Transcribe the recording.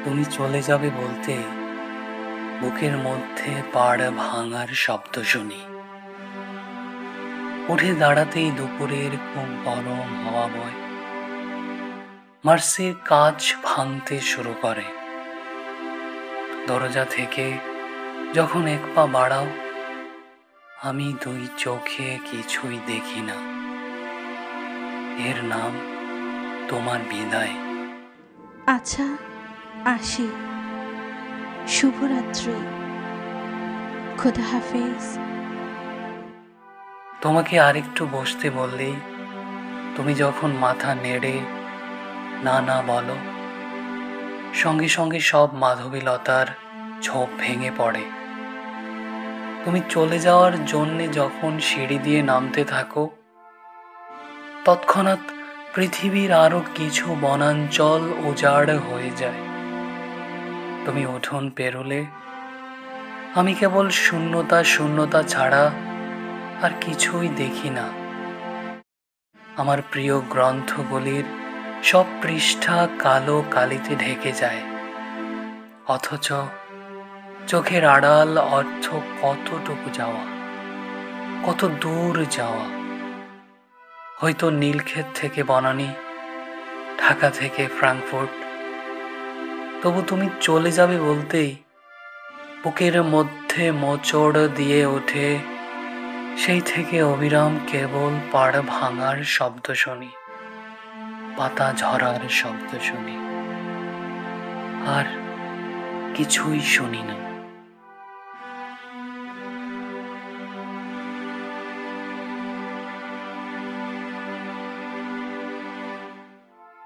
তুমি চলে যাবে বলতে বুকের মধ্যে পাড় ভাঙার শব্দ শুনি। উঠে দাঁড়াতেই দুপুরের খুব গরম হাওয়া বয়, মার্সির কাজ ভাঙতে শুরু করে। দরজা থেকে যখন এক পা বাড়াও, আমি দুই চোখে কিছুই দেখি না। এর নাম তোমার বিদায়। আচ্ছা, আসি। শুভরাত্রি। খোদা হাফেজ। তোমাকে আরেকটু বসতে বললেই তুমি যখন মাথা নেড়ে না না বলো, সঙ্গে সঙ্গে সব মাধবীলতার ঝোপ ভেঙে পড়ে। তুমি চলে যাওয়ার জন্যে যখন সিঁড়ি দিয়ে নামতে থাকো, তৎক্ষণাৎ পৃথিবীর আরো কিছু বনাঞ্চল উজাড় হয়ে যায়। তুমি উঠোন পেরোলে আমি কেবল শূন্যতা শূন্যতা ছাড়া আর কিছুই দেখি না। আমার প্রিয় গ্রন্থগুলির সব পৃষ্ঠা কালো কালিতে ঢেকে যায়, অথচ চোখের আড়াল অর্থ কতটুকু যাওয়া, কত দূর যাওয়া। হয়তো নীলক্ষেত থেকে বনানী, ঢাকা থেকে ফ্রাঙ্কফুর্ট। তবু তুমি চলে যাবে বলতেই বুকের মধ্যে মোচড় দিয়ে ওঠে, সেই থেকে অবিরাম কেবল পাড় ভাঙার শব্দ শুনি, পাতা ঝরার শব্দ শুনি, আর কিছুই শুনি না।